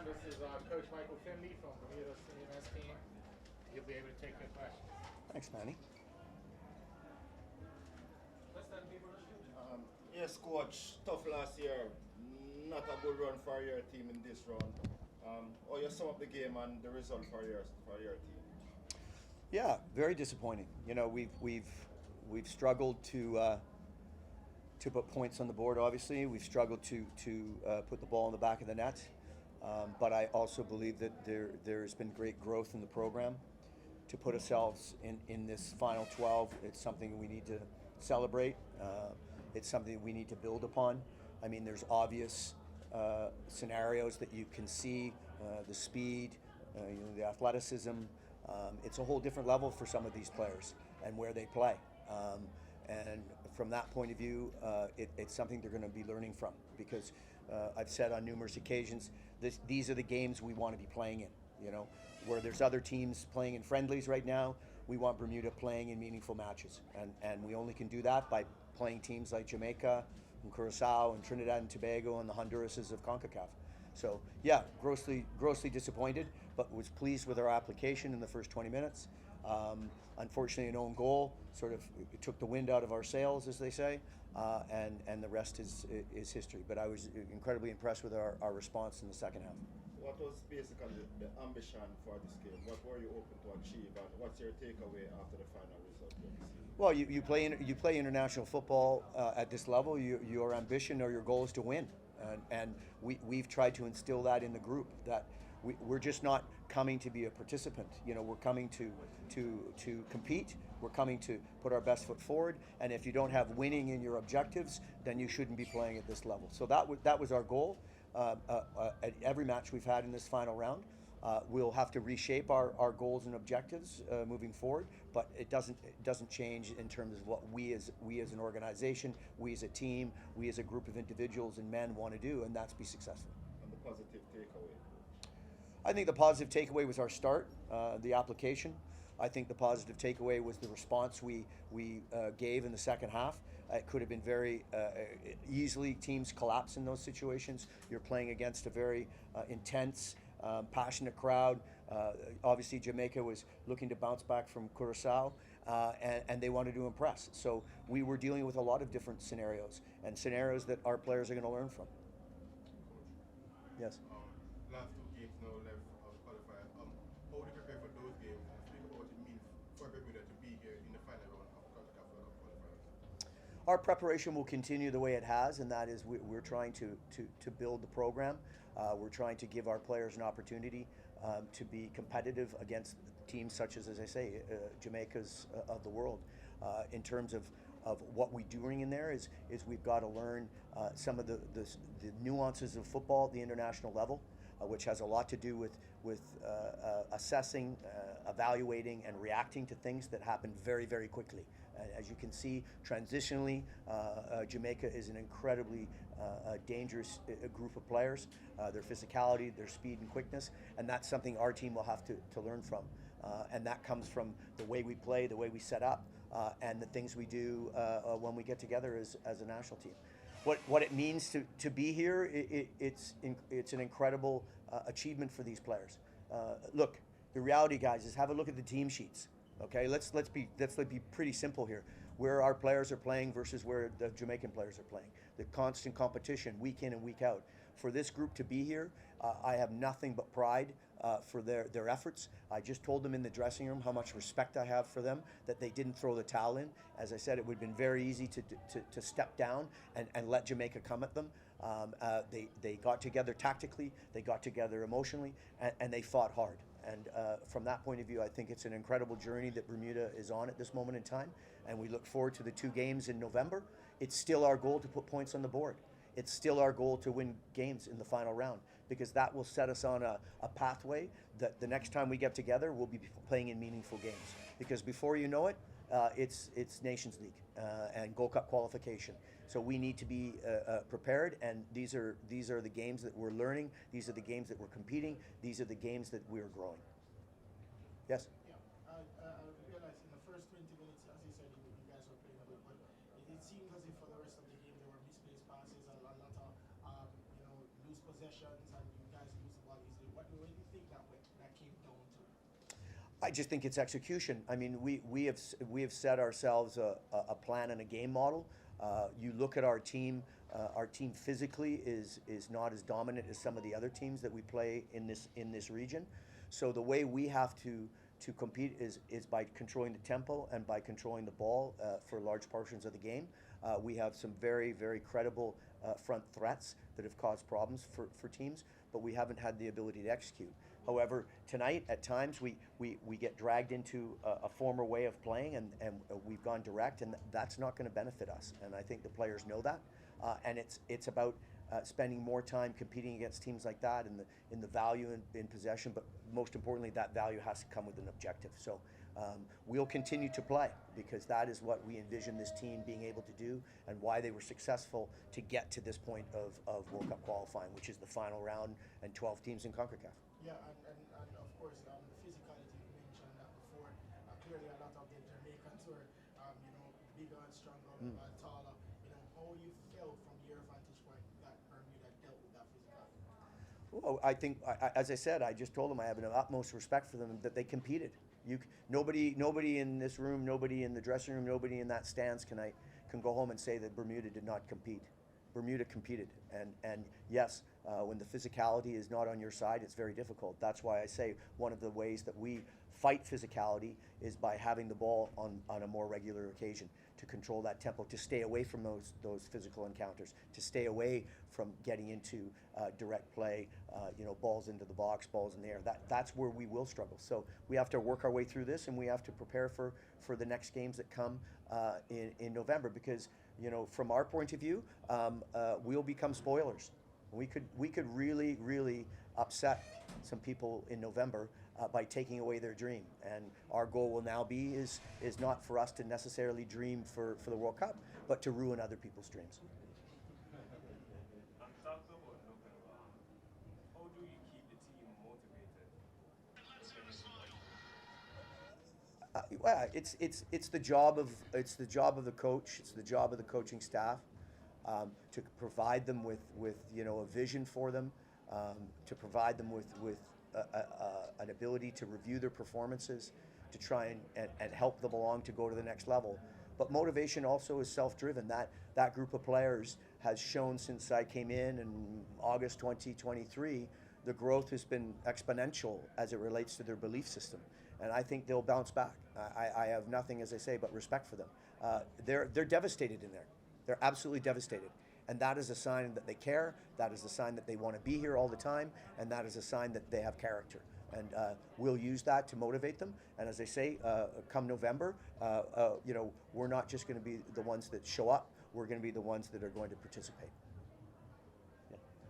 everyone. This is Coach Michael Finley from Bermuda CMS team. He'll be able to take your questions. Thanks, Manny. Yes, coach. Tough last year. Not a good run for your team in this round. How you sum up the game and the result for your team? Yeah, very disappointing. You know, we've struggled to put points on the board. Obviously, we've struggled to put the ball in the back of the net. But I also believe that there's been great growth in the program. To put ourselves in this final 12, it's something we need to celebrate. It's something we need to build upon. I mean, there's obvious scenarios that you can see, the speed, the athleticism. It's a whole different level for some of these players and where they play. And from that point of view, it's something they're going to be learning from, because I've said on numerous occasions, these are the games we want to be playing in. You know, where there's other teams playing in friendlies right now, we want Bermuda playing in meaningful matches, and we only can do that by playing teams like Jamaica and Curacao and Trinidad and Tobago and the Hondurases of CONCACAF. So yeah, grossly disappointed, but was pleased with our application in the first 20 minutes. Unfortunately, an own goal sort of took the wind out of our sails, as they say, and the rest is history. But I was incredibly impressed with our response in the second half. What was basically the ambition for this game? What were you hoping to achieve, and what's your takeaway after the final result you received? Well, you play international football at this level. Your ambition or your goal is to win, and we've tried to instill that in the group, that we're just not coming to be a participant. You know, we're coming to compete. We're coming to put our best foot forward. And if you don't have winning in your objectives, then you shouldn't be playing at this level. So that was our goal. At every match we've had in this final round, we'll have to reshape our goals and objectives moving forward. But it doesn't change in terms of what we as an organization, we as a team, we as a group of individuals and men want to do, and that's be successful. And the positive takeaway? I think the positive takeaway was our start, the application. I think the positive takeaway was the response we gave in the second half. It could have been very easily, teams collapse in those situations. You're playing against a very intense, passionate crowd. Obviously, Jamaica was looking to bounce back from Curacao, and they wanted to impress. So we were dealing with a lot of different scenarios, and scenarios that our players are going to learn from. Yes. Last two games now left qualifier. How do you prepare for those games, and speak about what it means for Bermuda to be here in the final round of CONCACAF qualifiers? Our preparation will continue the way it has, and that is we're trying to build the program. We're trying to give our players an opportunity to be competitive against teams such as I say, Jamaica's of the world. In terms of what we're doing in there is we've got to learn some of the nuances of football at the international level, which has a lot to do with assessing, evaluating, and reacting to things that happen very, very quickly. As you can see, transitionally, Jamaica is an incredibly dangerous group of players. Their physicality, their speed and quickness, and that's something our team will have to learn from. And that comes from the way we play, the way we set up, and the things we do when we get together as a national team. What it means to be here, it's an incredible achievement for these players. Look, the reality, guys, is have a look at the team sheets. Okay, let's be pretty simple here. Where our players are playing versus where the Jamaican players are playing. The constant competition, week in and week out. For this group to be here, I have nothing but pride for their efforts. I just told them in the dressing room how much respect I have for them, that they didn't throw the towel in. As I said, it would have been very easy to step down and let Jamaica come at them. They got together tactically, they got together emotionally, and they fought hard. And from that point of view, I think it's an incredible journey that Bermuda is on at this moment in time. And we look forward to the 2 games in November. It's still our goal to put points on the board. It's still our goal to win games in the final round, because that will set us on a pathway that the next time we get together, we'll be playing in meaningful games. Because before you know it, it's Nations League and Gold Cup qualification. So we need to be prepared, and these are the games that we're learning. These are the games that we're competing. These are the games that we're growing. Yes? Yeah, I realized in the first 20 minutes, as you said, you guys were playing a bit, but it seemed as if for the rest of the game there were misplaced passes, a lot of loose possessions, and you guys lose the ball easily. I just think it's execution. I mean, we have set ourselves a plan and a game model. You look at our team. Our team physically is not as dominant as some of the other teams that we play in this region. So the way we have to compete is by controlling the tempo and by controlling the ball for large portions of the game. We have some very, very credible front threats that have caused problems for teams, but we haven't had the ability to execute. However, tonight, at times, we get dragged into a former way of playing, and we've gone direct, and that's not going to benefit us. And I think the players know that. And it's about spending more time competing against teams like that in the value in possession, but most importantly, that value has to come with an objective. So we'll continue to play because that is what we envision this team being able to do and why they were successful to get to this point of World Cup qualifying, which is the final round and 12 teams in CONCACAF. Yeah, and of course, the physicality, you mentioned that before. Clearly, a lot of the Jamaicans were, bigger and stronger, taller. How you felt from your vantage point that Bermuda dealt with that physicality? Well, I think, as I said, I just told them I have an utmost respect for them, that they competed. Nobody in this room, nobody in the dressing room, nobody in that stands can go home and say that Bermuda did not compete. Bermuda competed, and yes, when the physicality is not on your side, it's very difficult. That's why I say one of the ways that we fight physicality is by having the ball on a more regular occasion, to control that tempo, to stay away from those physical encounters, to stay away from getting into direct play, balls into the box, balls in the air. That's where we will struggle. So we have to work our way through this, and we have to prepare for the next games that come in November, because from our point of view, we'll become spoilers. We could really, really upset some people in November by taking away their dream. And our goal will now be is not for us to necessarily dream for the World Cup, but to ruin other people's dreams. How do you keep the team motivated? Well, it's the job of the coach. It's the job of the coaching staff to provide them with a vision for them, to provide them with an ability to review their performances, to try and help them along to go to the next level. But motivation also is self-driven. That group of players has shown since I came in August 2023, the growth has been exponential as it relates to their belief system. And I think they'll bounce back. I have nothing, as I say, but respect for them. They're devastated in there. They're absolutely devastated. And that is a sign that they care. That is a sign that they want to be here all the time. And that is a sign that they have character. And we'll use that to motivate them. And as I say, come November, we're not just going to be the ones that show up. We're going to be the ones that are going to participate.